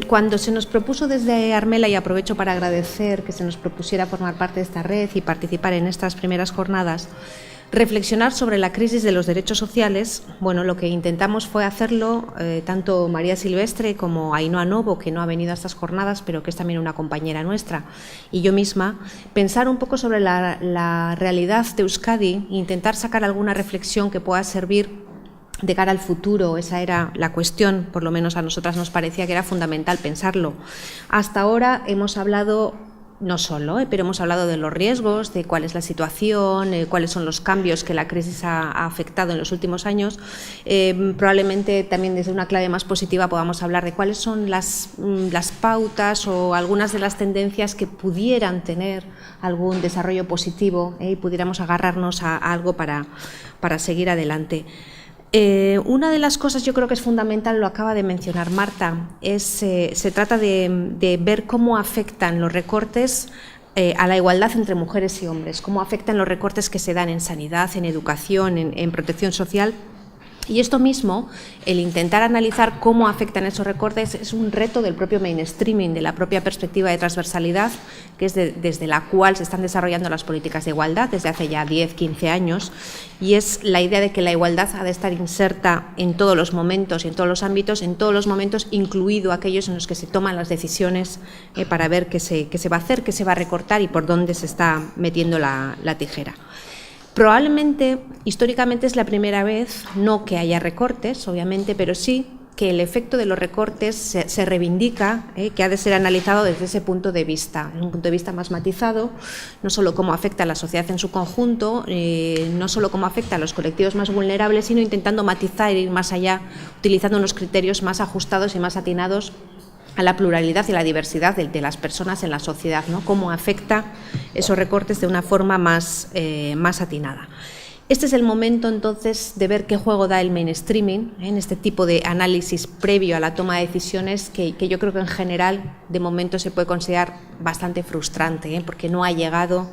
Cuando se nos propuso desde Armela, y aprovecho para agradecer que se nos propusiera formar parte de esta red y participar en estas primeras jornadas, reflexionar sobre la crisis de los derechos sociales, bueno, lo que intentamos fue hacerlo, tanto María Silvestre como Ainhoa Novo, que no ha venido a estas jornadas, pero que es también una compañera nuestra, y yo misma, pensar un poco sobre la realidad de Euskadi e intentar sacar alguna reflexión que pueda servir de cara al futuro. Esa era la cuestión, por lo menos a nosotras nos parecía que era fundamental pensarlo. Hasta ahora hemos hablado, no solo, pero hemos hablado de los riesgos, de cuál es la situación, cuáles son los cambios que la crisis ha afectado en los últimos años. Probablemente también desde una clave más positiva podamos hablar de cuáles son las pautas o algunas de las tendencias que pudieran tener algún desarrollo positivo, y pudiéramos agarrarnos a algo para seguir adelante. Una de las cosas, yo creo que es fundamental, lo acaba de mencionar Marta, se trata de ver cómo afectan los recortes a la igualdad entre mujeres y hombres, cómo afectan los recortes que se dan en sanidad, en educación, en protección social. Y esto mismo, el intentar analizar cómo afectan esos recortes, es un reto del propio mainstreaming, de la propia perspectiva de transversalidad, que es desde la cual se están desarrollando las políticas de igualdad desde hace ya 10, 15 años, y es la idea de que la igualdad ha de estar inserta en todos los momentos y en todos los ámbitos, en todos los momentos, incluido aquellos en los que se toman las decisiones para ver qué se va a hacer, qué se va a recortar y por dónde se está metiendo la tijera. Probablemente, históricamente, es la primera vez, no que haya recortes, obviamente, pero sí que el efecto de los recortes se reivindica, que ha de ser analizado desde ese punto de vista, un punto de vista más matizado, no solo cómo afecta a la sociedad en su conjunto, no solo cómo afecta a los colectivos más vulnerables, sino intentando matizar e ir más allá, utilizando unos criterios más ajustados y más atinados a la pluralidad y la diversidad de las personas en la sociedad, ¿no? Cómo afecta esos recortes de una forma más atinada. Este es el momento, entonces, de ver qué juego da el mainstreaming en este tipo de análisis previo a la toma de decisiones, que yo creo que en general, de momento, se puede considerar bastante frustrante, porque no ha llegado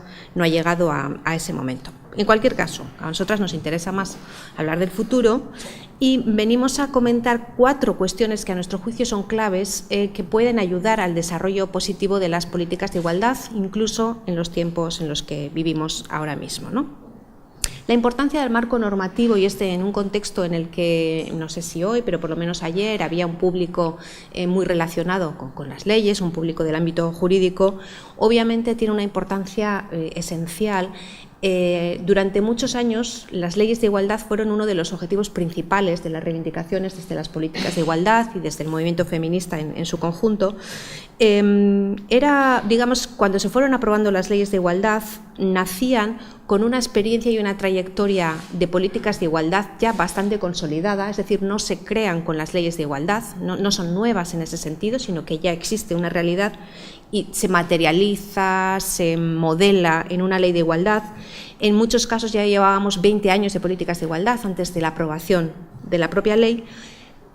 a ese momento. En cualquier caso, a nosotras nos interesa más hablar del futuro y venimos a comentar 4 cuestiones que a nuestro juicio son claves, que pueden ayudar al desarrollo positivo de las políticas de igualdad, incluso en los tiempos en los que vivimos ahora mismo, ¿no? La importancia del marco normativo, y en un contexto en el que, no sé si hoy, pero por lo menos ayer, había un público muy relacionado con las leyes, un público del ámbito jurídico, obviamente tiene una importancia esencial. Durante muchos años las leyes de igualdad fueron uno de los objetivos principales de las reivindicaciones desde las políticas de igualdad y desde el movimiento feminista en su conjunto. Digamos, cuando se fueron aprobando las leyes de igualdad, nacían con una experiencia y una trayectoria de políticas de igualdad ya bastante consolidada, es decir, no se crean con las leyes de igualdad, no son nuevas en ese sentido, sino que ya existe una realidad y se materializa, se modela en una ley de igualdad. En muchos casos ya llevábamos 20 años de políticas de igualdad antes de la aprobación de la propia ley.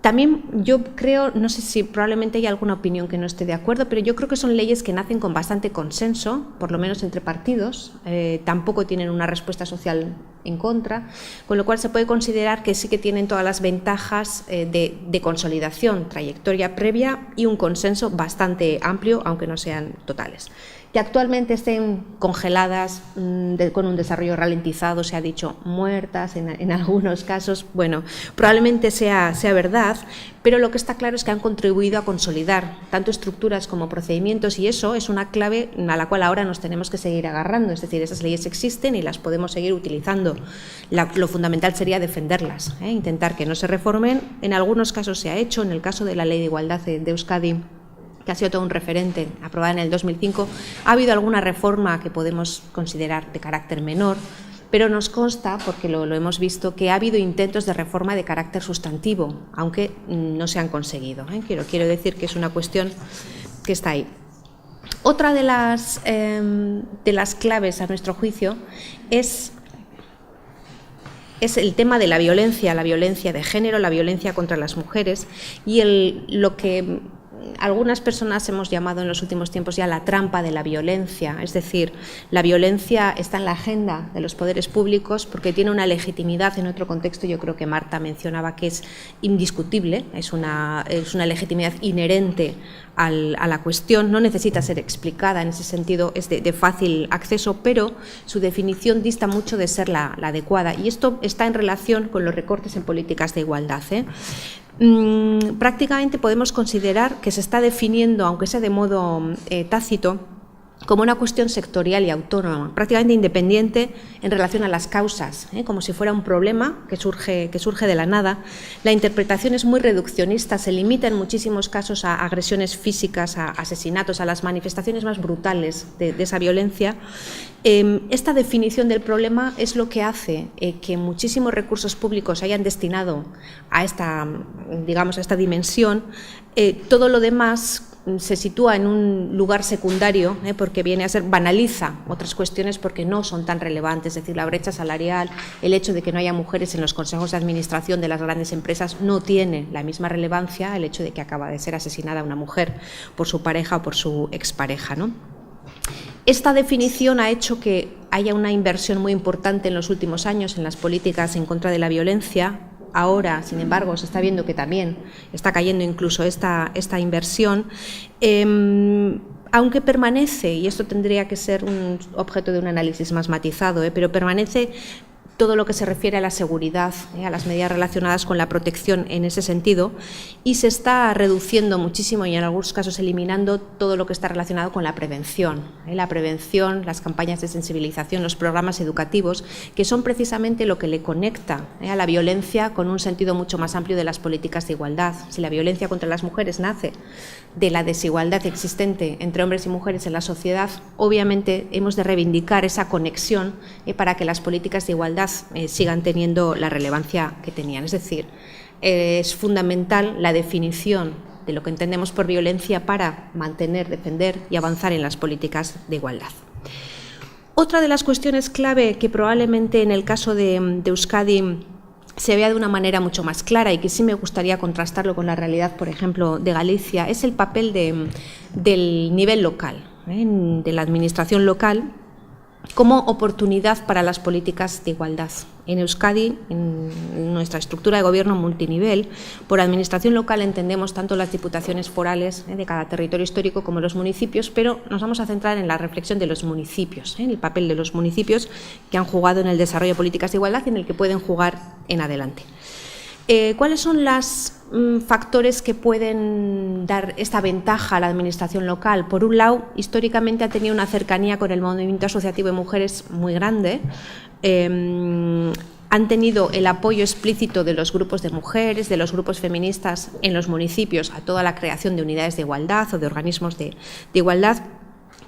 También yo creo, no sé si probablemente hay alguna opinión que no esté de acuerdo, pero yo creo que son leyes que nacen con bastante consenso, por lo menos entre partidos, tampoco tienen una respuesta social en contra, con lo cual se puede considerar que sí que tienen todas las ventajas de consolidación, trayectoria previa y un consenso bastante amplio, aunque no sean totales. Que actualmente estén congeladas, con un desarrollo ralentizado, se ha dicho muertas en algunos casos, bueno, probablemente sea verdad, pero lo que está claro es que han contribuido a consolidar tanto estructuras como procedimientos, y eso es una clave a la cual ahora nos tenemos que seguir agarrando, es decir, esas leyes existen y las podemos seguir utilizando. Lo fundamental sería defenderlas, intentar que no se reformen. En algunos casos se ha hecho, en el caso de la Ley de Igualdad de Euskadi, que ha sido todo un referente, aprobada en el 2005, ha habido alguna reforma que podemos considerar de carácter menor, pero nos consta, porque lo hemos visto, que ha habido intentos de reforma de carácter sustantivo, aunque no se han conseguido. Quiero decir que es una cuestión que está ahí. Otra de las claves, a nuestro juicio, es el tema de la violencia de género, la violencia contra las mujeres, y lo que algunas personas hemos llamado en los últimos tiempos ya la trampa de la violencia, es decir, la violencia está en la agenda de los poderes públicos porque tiene una legitimidad en otro contexto. Yo creo que Marta mencionaba que es indiscutible, es una legitimidad inherente a la cuestión, no necesita ser explicada, en ese sentido es de fácil acceso, pero su definición dista mucho de ser la adecuada, y esto está en relación con los recortes en políticas de igualdad. Prácticamente podemos considerar que se está definiendo, aunque sea de modo tácito, como una cuestión sectorial y autónoma, prácticamente independiente en relación a las causas, como si fuera un problema que surge de la nada. La interpretación es muy reduccionista, se limita en muchísimos casos a agresiones físicas, a asesinatos, a las manifestaciones más brutales de esa violencia. Esta definición del problema es lo que hace que muchísimos recursos públicos se hayan destinado a esta dimensión. Todo lo demás se sitúa en un lugar secundario, porque viene a ser, banaliza otras cuestiones porque no son tan relevantes, es decir, la brecha salarial, el hecho de que no haya mujeres en los consejos de administración de las grandes empresas no tiene la misma relevancia el hecho de que acaba de ser asesinada una mujer por su pareja o por su expareja, ¿no? Esta definición ha hecho que haya una inversión muy importante en los últimos años en las políticas en contra de la violencia. Ahora, sin embargo, se está viendo que también está cayendo incluso esta inversión, aunque permanece, y esto tendría que ser un objeto de un análisis más matizado, pero permanece todo lo que se refiere a la seguridad, a las medidas relacionadas con la protección en ese sentido, y se está reduciendo muchísimo y en algunos casos eliminando todo lo que está relacionado con la prevención. La prevención, las campañas de sensibilización, los programas educativos, que son precisamente lo que le conecta a la violencia con un sentido mucho más amplio de las políticas de igualdad. Si la violencia contra las mujeres nace de la desigualdad existente entre hombres y mujeres en la sociedad, obviamente hemos de reivindicar esa conexión para que las políticas de igualdad sigan teniendo la relevancia que tenían. Es decir, es fundamental la definición de lo que entendemos por violencia para mantener, defender y avanzar en las políticas de igualdad. Otra de las cuestiones clave que probablemente en el caso de Euskadi se vea de una manera mucho más clara y que sí me gustaría contrastarlo con la realidad, por ejemplo, de Galicia, es el papel del nivel local, de la administración local, como oportunidad para las políticas de igualdad. En Euskadi, en nuestra estructura de gobierno multinivel, por administración local entendemos tanto las diputaciones forales de cada territorio histórico como los municipios, pero nos vamos a centrar en la reflexión de los municipios, en el papel de los municipios que han jugado en el desarrollo de políticas de igualdad y en el que pueden jugar en adelante. ¿Cuáles son los factores que pueden dar esta ventaja a la administración local? Por un lado, históricamente ha tenido una cercanía con el movimiento asociativo de mujeres muy grande. Han tenido el apoyo explícito de los grupos de mujeres, de los grupos feministas en los municipios a toda la creación de unidades de igualdad o de organismos de igualdad.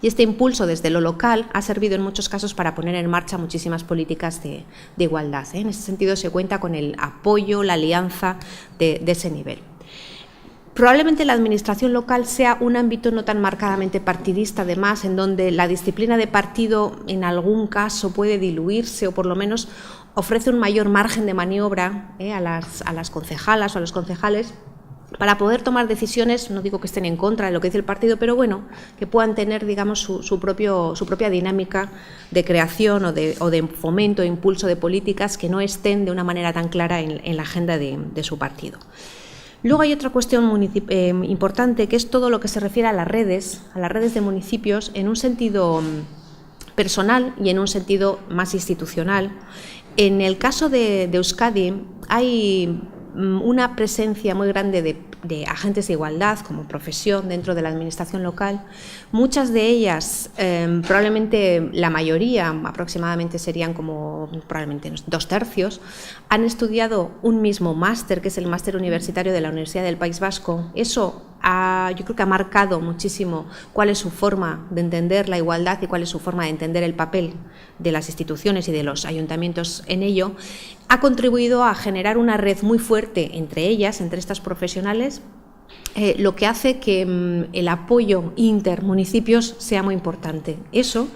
Y este impulso desde lo local ha servido en muchos casos para poner en marcha muchísimas políticas de igualdad. En ese sentido se cuenta con el apoyo, la alianza de ese nivel. Probablemente la administración local sea un ámbito no tan marcadamente partidista, además, en donde la disciplina de partido en algún caso puede diluirse o por lo menos ofrece un mayor margen de maniobra a las concejalas o a los concejales para poder tomar decisiones, no digo que estén en contra de lo que dice el partido, pero bueno, que puedan tener, digamos, su propia dinámica de creación o de fomento e impulso de políticas que no estén de una manera tan clara en la agenda de su partido. Luego hay otra cuestión importante, que es todo lo que se refiere a las redes de municipios en un sentido personal y en un sentido más institucional. En el caso de Euskadi hay una presencia muy grande de agentes de igualdad como profesión dentro de la administración local. Muchas de ellas, probablemente la mayoría, aproximadamente serían como probablemente 2/3, han estudiado un mismo máster, que es el máster universitario de la Universidad del País Vasco. Eso yo creo que ha marcado muchísimo cuál es su forma de entender la igualdad y cuál es su forma de entender el papel de las instituciones y de los ayuntamientos en ello. Ha contribuido a generar una red muy fuerte entre ellas, entre estas profesionales, lo que hace que el apoyo intermunicipios sea muy importante. Eso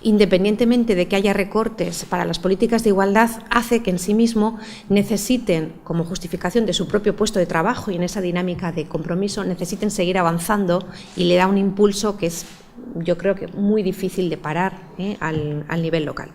independientemente de que haya recortes para las políticas de igualdad, hace que en sí mismo necesiten, como justificación de su propio puesto de trabajo y en esa dinámica de compromiso, necesiten seguir avanzando, y le da un impulso que es, yo creo que muy difícil de parar al nivel local.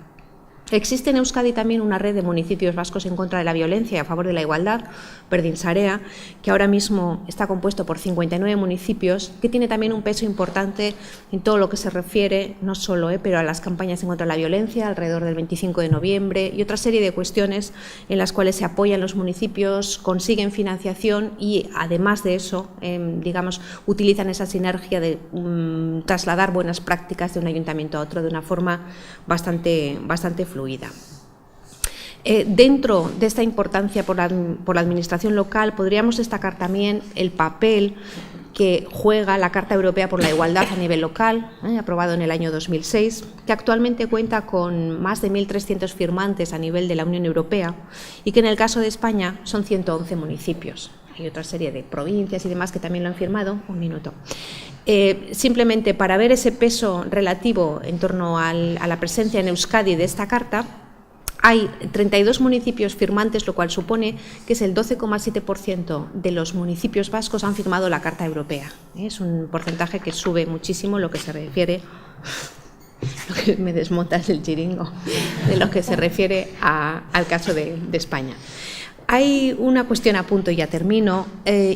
Existe en Euskadi también una red de municipios vascos en contra de la violencia y a favor de la igualdad, Berdinsarea, que ahora mismo está compuesto por 59 municipios, que tiene también un peso importante en todo lo que se refiere, no solo, pero a las campañas en contra de la violencia, alrededor del 25 de noviembre, y otra serie de cuestiones en las cuales se apoyan los municipios, consiguen financiación y, además de eso, digamos, utilizan esa sinergia de trasladar buenas prácticas de un ayuntamiento a otro de una forma bastante fluida. Dentro de esta importancia por la Administración local, podríamos destacar también el papel que juega la Carta Europea por la Igualdad a nivel local, aprobado en el año 2006, que actualmente cuenta con más de 1.300 firmantes a nivel de la Unión Europea y que en el caso de España son 111 municipios. Hay otra serie de provincias y demás que también lo han firmado. Un minuto. Simplemente para ver ese peso relativo en torno a la presencia en Euskadi de esta Carta, hay 32 municipios firmantes, lo cual supone que es el 12,7% de los municipios vascos han firmado la Carta Europea. Es un porcentaje que sube muchísimo lo que se refiere, lo que me desmonta es el chiringo, de lo que se refiere al caso de España. Hay una cuestión, a punto y ya termino,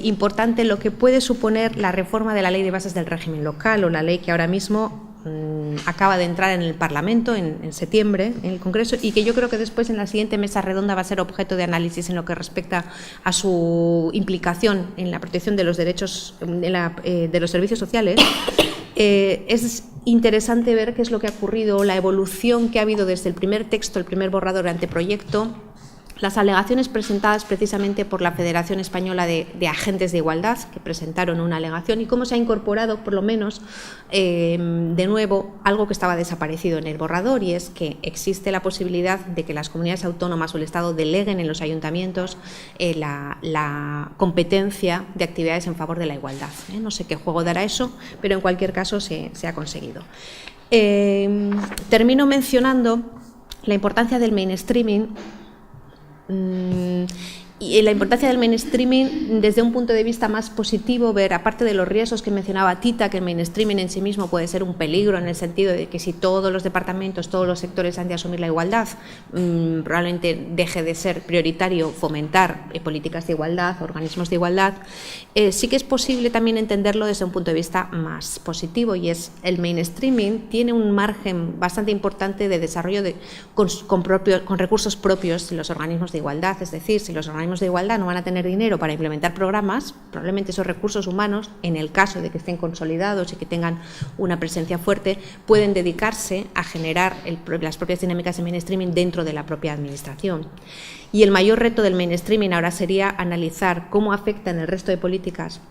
importante, lo que puede suponer la reforma de la Ley de Bases del Régimen Local, o la ley que ahora mismo acaba de entrar en el Parlamento en septiembre, en el Congreso, y que yo creo que después en la siguiente mesa redonda va a ser objeto de análisis en lo que respecta a su implicación en la protección de los derechos de los servicios sociales. Es interesante ver qué es lo que ha ocurrido, la evolución que ha habido desde el primer texto, el primer borrador de anteproyecto, las alegaciones presentadas precisamente por la Federación Española de Agentes de Igualdad, que presentaron una alegación, y cómo se ha incorporado, por lo menos, de nuevo, algo que estaba desaparecido en el borrador, y es que existe la posibilidad de que las comunidades autónomas o el Estado deleguen en los ayuntamientos la competencia de actividades en favor de la igualdad. No sé qué juego dará eso, pero en cualquier caso se ha conseguido. Termino mencionando la importancia del mainstreaming. Y la importancia del mainstreaming desde un punto de vista más positivo, ver, aparte de los riesgos que mencionaba Tita, que el mainstreaming en sí mismo puede ser un peligro en el sentido de que si todos los departamentos, todos los sectores han de asumir la igualdad, probablemente deje de ser prioritario fomentar políticas de igualdad, organismos de igualdad. Sí que es posible también entenderlo desde un punto de vista más positivo, y es el mainstreaming tiene un margen bastante importante de desarrollo con recursos propios de los organismos de igualdad, es decir, si los organismos de igualdad no van a tener dinero para implementar programas, probablemente esos recursos humanos, en el caso de que estén consolidados y que tengan una presencia fuerte, pueden dedicarse a generar las propias dinámicas de mainstreaming dentro de la propia administración. Y el mayor reto del mainstreaming ahora sería analizar cómo afecta en el resto de políticas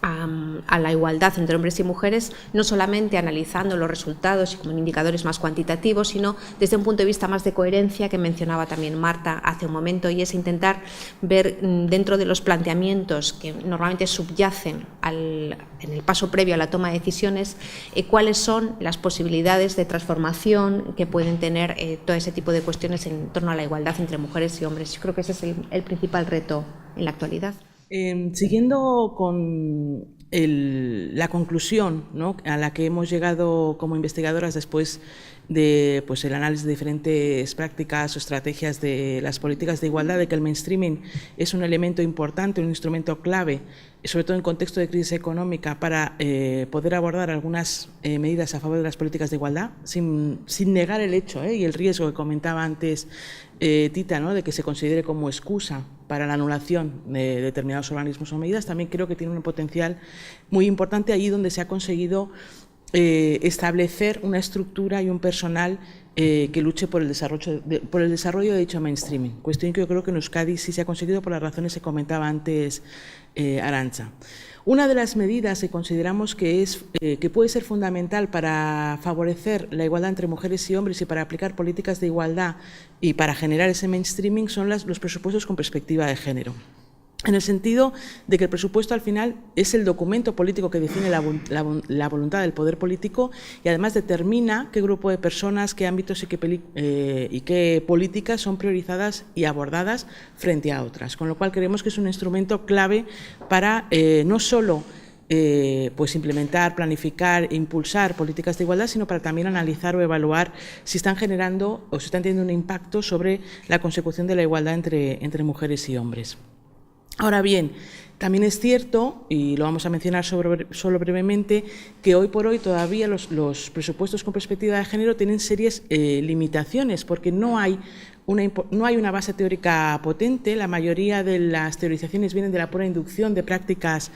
a la igualdad entre hombres y mujeres, no solamente analizando los resultados y como indicadores más cuantitativos, sino desde un punto de vista más de coherencia, que mencionaba también Marta hace un momento, y es intentar ver dentro de los planteamientos que normalmente subyacen en el paso previo a la toma de decisiones, cuáles son las posibilidades de transformación que pueden tener todo ese tipo de cuestiones en torno a la igualdad entre mujeres y hombres. Yo creo que ese es el principal reto en la actualidad. Siguiendo con la conclusión, ¿no?, a la que hemos llegado como investigadoras después de el análisis de diferentes prácticas o estrategias de las políticas de igualdad, de que el mainstreaming es un elemento importante, un instrumento clave, sobre todo en contexto de crisis económica, para poder abordar algunas medidas a favor de las políticas de igualdad, sin negar el hecho y el riesgo que comentaba antes Tita, ¿no?, de que se considere como excusa para la anulación de determinados organismos o medidas. También creo que tiene un potencial muy importante allí donde se ha conseguido establecer una estructura y un personal que luche por el desarrollo de dicho mainstreaming, cuestión que yo creo que en Euskadi sí se ha conseguido por las razones que comentaba antes Arantxa. Una de las medidas que consideramos que puede ser fundamental para favorecer la igualdad entre mujeres y hombres y para aplicar políticas de igualdad y para generar ese mainstreaming son los presupuestos con perspectiva de género. en el sentido de que el presupuesto al final es el documento político que define la voluntad del poder político y además determina qué grupo de personas, qué ámbitos y qué políticas son priorizadas y abordadas frente a otras. Con lo cual creemos que es un instrumento clave para no solo pues implementar, planificar e impulsar políticas de igualdad, sino para también analizar o evaluar si están generando o si están teniendo un impacto sobre la consecución de la igualdad entre mujeres y hombres. Ahora bien, también es cierto, y lo vamos a mencionar solo brevemente, que hoy por hoy todavía los presupuestos con perspectiva de género tienen serias limitaciones, porque no hay una base teórica potente. La mayoría de las teorizaciones vienen de la pura inducción de prácticas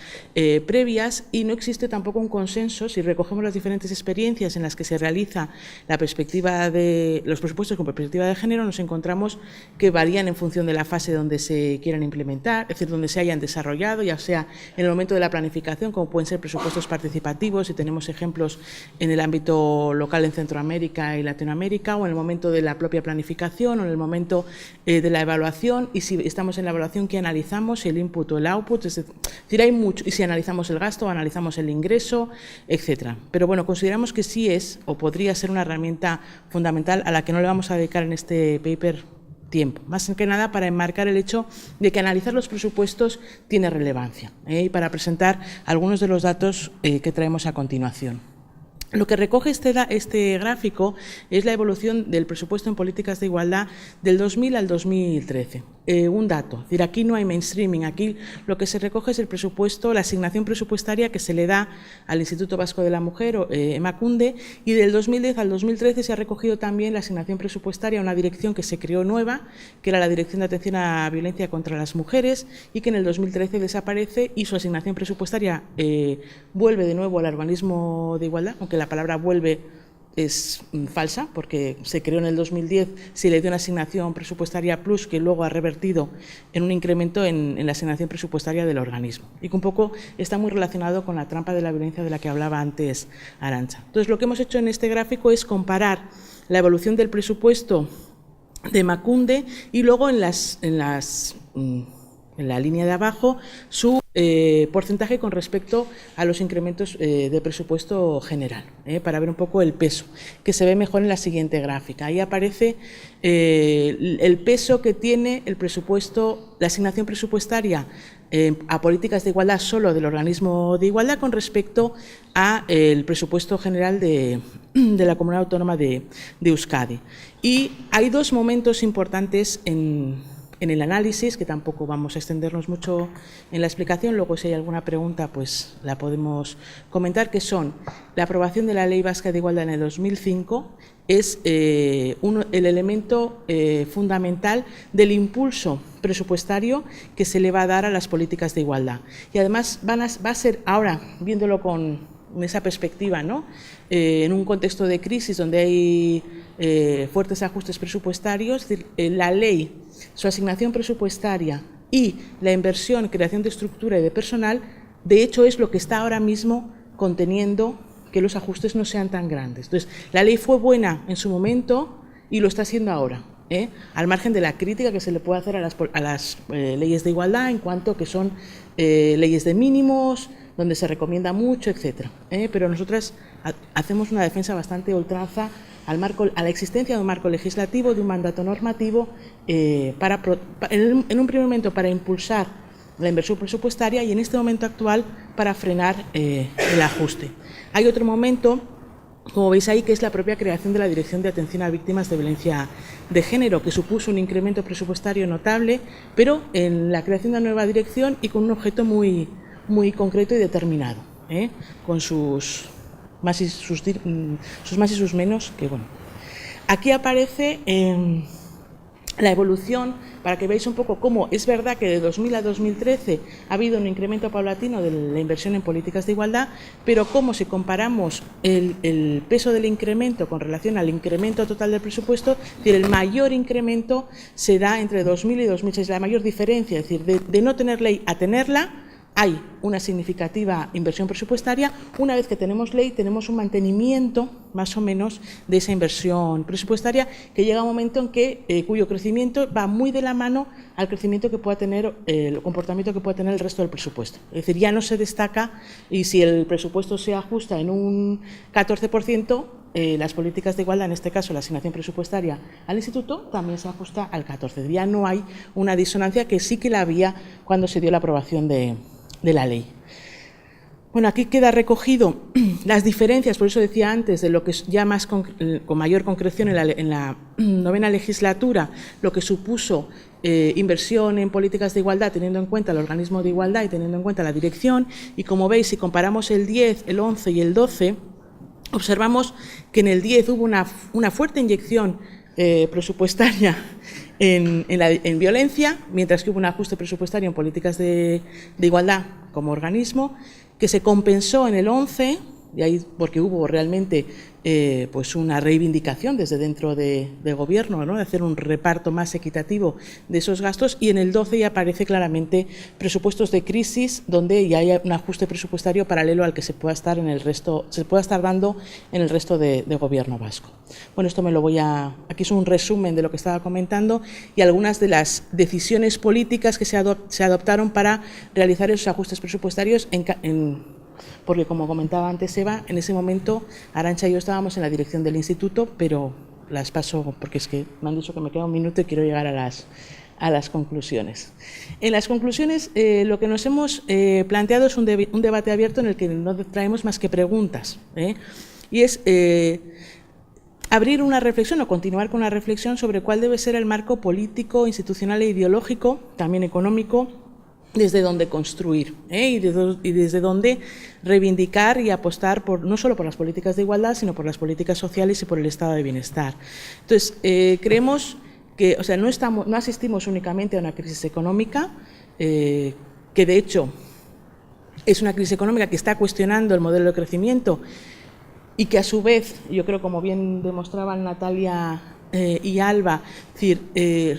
previas y no existe tampoco un consenso. Si recogemos las diferentes experiencias en las que se realiza la perspectiva de los presupuestos con perspectiva de género, nos encontramos que varían en función de la fase donde se quieran implementar, es decir, donde se hayan desarrollado, ya sea en el momento de la planificación, como pueden ser presupuestos participativos, y tenemos ejemplos en el ámbito local en Centroamérica y Latinoamérica, o en el momento de la propia planificación, o en el momento de la evaluación, y si estamos en la evaluación, ¿qué analizamos? El input o el output, es decir, hay mucho, y si analizamos el gasto, o analizamos el ingreso, etcétera. Pero bueno, consideramos que sí es, o podría ser una herramienta fundamental a la que no le vamos a dedicar en este paper tiempo, más que nada para enmarcar el hecho de que analizar los presupuestos tiene relevancia, y para presentar algunos de los datos que traemos a continuación. Lo que recoge este gráfico es la evolución del presupuesto en políticas de igualdad del 2000 al 2013. Un dato, es decir, aquí no hay mainstreaming, aquí lo que se recoge es el presupuesto, la asignación presupuestaria que se le da al Instituto Vasco de la Mujer, Emakunde, y del 2010 al 2013 se ha recogido también la asignación presupuestaria a una dirección que se creó nueva, que era la Dirección de Atención a Violencia contra las Mujeres, y que en el 2013 desaparece y su asignación presupuestaria vuelve de nuevo al organismo de igualdad, aunque la palabra vuelve es falsa, porque se creó en el 2010, se le dio una asignación presupuestaria plus que luego ha revertido en un incremento en la asignación presupuestaria del organismo, y que un poco está muy relacionado con la trampa de la violencia de la que hablaba antes Arantxa. Entonces, lo que hemos hecho en este gráfico es comparar la evolución del presupuesto de Emakunde y luego en la línea de abajo su porcentaje con respecto a los incrementos de presupuesto general, para ver un poco el peso, que se ve mejor en la siguiente gráfica. Ahí aparece el peso que tiene el presupuesto, la asignación presupuestaria a políticas de igualdad solo del organismo de igualdad con respecto a el presupuesto general de la Comunidad Autónoma de Euskadi. Y hay dos momentos importantes en el análisis, que tampoco vamos a extendernos mucho en la explicación, luego si hay alguna pregunta pues la podemos comentar, que son la aprobación de la Ley Vasca de Igualdad en el 2005, es el elemento fundamental del impulso presupuestario que se le va a dar a las políticas de igualdad. Y además va a ser, ahora, viéndolo con esa perspectiva, ¿no? En un contexto de crisis donde hay fuertes ajustes presupuestarios, la ley, su asignación presupuestaria y la inversión, creación de estructura y de personal, de hecho es lo que está ahora mismo conteniendo que los ajustes no sean tan grandes. Entonces, la ley fue buena en su momento y lo está haciendo ahora, al margen de la crítica que se le puede hacer a las leyes de igualdad en cuanto que son leyes de mínimos, donde se recomienda mucho, etcétera. Pero nosotras hacemos una defensa bastante ultranza a la existencia de un marco legislativo, de un mandato normativo, en un primer momento para impulsar la inversión presupuestaria y en este momento actual para frenar el ajuste. Hay otro momento, como veis ahí, que es la propia creación de la Dirección de Atención a Víctimas de Violencia de Género, que supuso un incremento presupuestario notable, pero en la creación de una nueva dirección y con un objeto muy concreto y determinado, con sus más y sus menos, que bueno. Aquí aparece la evolución, para que veáis un poco cómo es verdad que de 2000 a 2013 ha habido un incremento paulatino de la inversión en políticas de igualdad, pero cómo si comparamos el peso del incremento con relación al incremento total del presupuesto, es decir, el mayor incremento se da entre 2000 y 2006, la mayor diferencia, es decir, de no tener ley a tenerla, hay una significativa inversión presupuestaria. Una vez que tenemos ley, tenemos un mantenimiento, más o menos, de esa inversión presupuestaria, que llega un momento en que, cuyo crecimiento va muy de la mano al crecimiento que pueda tener, el comportamiento que pueda tener el resto del presupuesto. Es decir, ya no se destaca, y si el presupuesto se ajusta en un 14%, las políticas de igualdad, en este caso la asignación presupuestaria al Instituto, también se ajusta al 14%. Ya no hay una disonancia que sí que la había cuando se dio la aprobación de la ley. Bueno, aquí queda recogido las diferencias, por eso decía antes, de lo que ya más con mayor concreción en la novena legislatura, lo que supuso inversión en políticas de igualdad, teniendo en cuenta el organismo de igualdad y teniendo en cuenta la dirección. Y como veis, si comparamos el 10, el 11 y el 12, observamos que en el 10 hubo una fuerte inyección presupuestaria en violencia, mientras que hubo un ajuste presupuestario en políticas de igualdad como organismo, que se compensó en el 11, y ahí porque hubo realmente pues una reivindicación desde dentro del Gobierno, ¿no?, de hacer un reparto más equitativo de esos gastos, y en el 12 ya aparece claramente presupuestos de crisis, donde ya hay un ajuste presupuestario paralelo al que se pueda estar dando en el resto de Gobierno vasco. Bueno, esto me lo voy a... Aquí es un resumen de lo que estaba comentando y algunas de las decisiones políticas que se adoptaron para realizar esos ajustes presupuestarios porque, como comentaba antes Eva, en ese momento Arantxa y yo estábamos en la dirección del instituto, pero las paso porque es que me han dicho que me queda un minuto y quiero llegar a las conclusiones. En las conclusiones, lo que nos hemos planteado es un debate abierto en el que no traemos más que preguntas, y es abrir una reflexión o continuar con una reflexión sobre cuál debe ser el marco político, institucional e ideológico, también económico, desde donde construir y desde donde reivindicar y apostar no solo por las políticas de igualdad, sino por las políticas sociales y por el estado de bienestar. Entonces, creemos que no asistimos únicamente a una crisis económica, que de hecho es una crisis económica que está cuestionando el modelo de crecimiento y que a su vez, yo creo, como bien demostraban Natalia y Alba,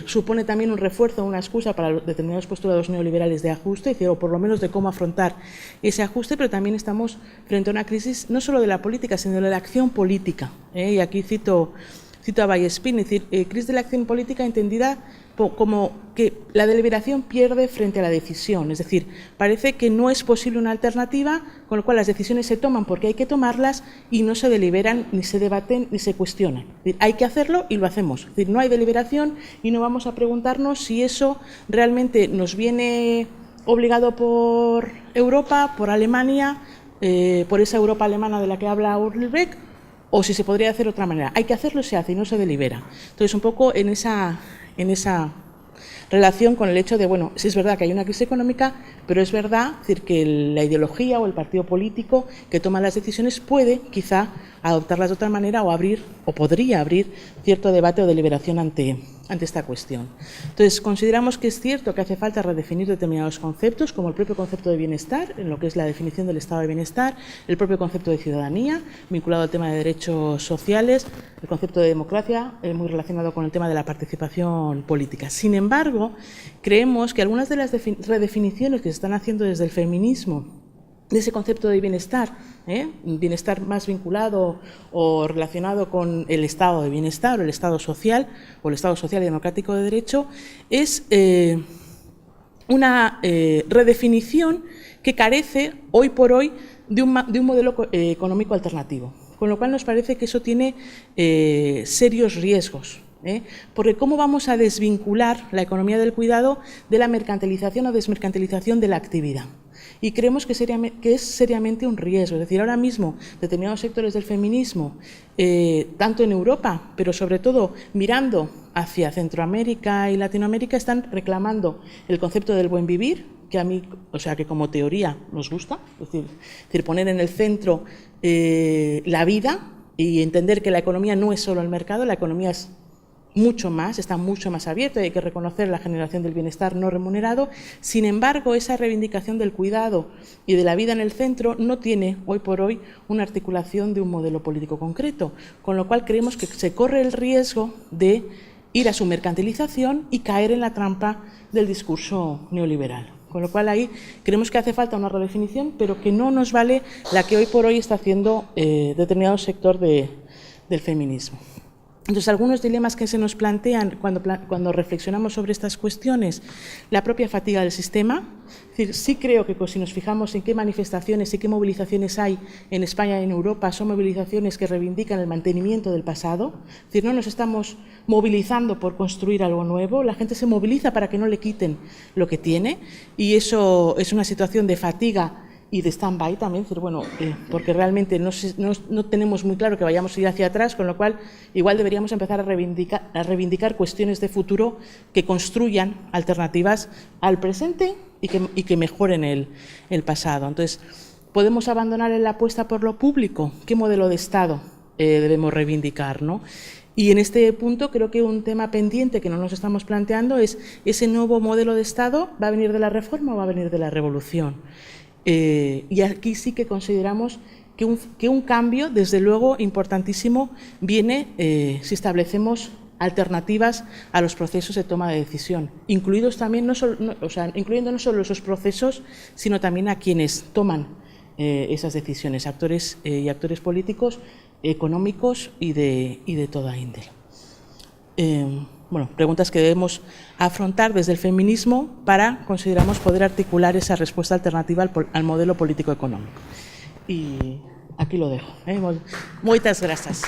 supone también un refuerzo, una excusa para determinados postulados neoliberales de ajuste, o por lo menos de cómo afrontar ese ajuste, pero también estamos frente a una crisis no solo de la política, sino de la acción política. Y aquí cito a Vallespín, es decir, crisis de la acción política entendida como que la deliberación pierde frente a la decisión, es decir, parece que no es posible una alternativa, con lo cual las decisiones se toman porque hay que tomarlas y no se deliberan, ni se debaten, ni se cuestionan. Es decir, hay que hacerlo y lo hacemos. Es decir, no hay deliberación y no vamos a preguntarnos si eso realmente nos viene obligado por Europa, por Alemania, por esa Europa alemana de la que habla Ulrich, o si se podría hacer de otra manera. Hay que hacerlo, se hace y no se delibera. Entonces, un poco en esa relación con el hecho de, bueno, sí es verdad que hay una crisis económica, pero es verdad, es decir, que la ideología o el partido político que toma las decisiones puede, quizá, adoptarlas de otra manera o abrir, o podría abrir, cierto debate o deliberación ante esta cuestión. Entonces, consideramos que es cierto que hace falta redefinir determinados conceptos, como el propio concepto de bienestar, en lo que es la definición del estado de bienestar, el propio concepto de ciudadanía, vinculado al tema de derechos sociales, el concepto de democracia, muy relacionado con el tema de la participación política. Sin embargo, creemos que algunas de las redefiniciones que se están haciendo desde el feminismo de ese concepto de bienestar, bienestar más vinculado o relacionado con el estado de bienestar o el estado social y democrático de derecho, es una redefinición que carece hoy por hoy de un modelo económico alternativo, con lo cual nos parece que eso tiene serios riesgos. Porque ¿cómo vamos a desvincular la economía del cuidado de la mercantilización o desmercantilización de la actividad? Y creemos que es seriamente un riesgo. Es decir, ahora mismo determinados sectores del feminismo, tanto en Europa, pero sobre todo mirando hacia Centroamérica y Latinoamérica, están reclamando el concepto del buen vivir, que a mí, que como teoría nos gusta, es decir, poner en el centro la vida y entender que la economía no es solo el mercado, la economía es mucho más, está mucho más abierta y hay que reconocer la generación del bienestar no remunerado. Sin embargo, esa reivindicación del cuidado y de la vida en el centro no tiene hoy por hoy una articulación de un modelo político concreto, con lo cual creemos que se corre el riesgo de ir a su mercantilización y caer en la trampa del discurso neoliberal. Con lo cual ahí creemos que hace falta una redefinición, pero que no nos vale la que hoy por hoy está haciendo determinado sector del feminismo. Entonces, algunos dilemas que se nos plantean cuando reflexionamos sobre estas cuestiones, la propia fatiga del sistema. Es decir, sí creo que si nos fijamos en qué manifestaciones y qué movilizaciones hay en España y en Europa, son movilizaciones que reivindican el mantenimiento del pasado. Es decir, no nos estamos movilizando por construir algo nuevo, la gente se moviliza para que no le quiten lo que tiene, y eso es una situación de fatiga y de stand-by también, porque realmente no tenemos muy claro que vayamos a ir hacia atrás, con lo cual igual deberíamos empezar a reivindicar cuestiones de futuro que construyan alternativas al presente y que mejoren el pasado. Entonces, ¿podemos abandonar la apuesta por lo público? ¿Qué modelo de Estado debemos reivindicar, ¿no? Y en este punto creo que un tema pendiente que no nos estamos planteando es ese nuevo modelo de Estado, ¿va a venir de la reforma o va a venir de la revolución? Y aquí sí que consideramos que un cambio, desde luego, importantísimo, viene si establecemos alternativas a los procesos de toma de decisión, incluidos también, incluyendo no solo esos procesos, sino también a quienes toman esas decisiones, actores y actores políticos, económicos y de toda índole. Preguntas que debemos afrontar desde el feminismo para, consideramos, poder articular esa respuesta alternativa al modelo político-económico. Y aquí lo dejo. Muchas gracias.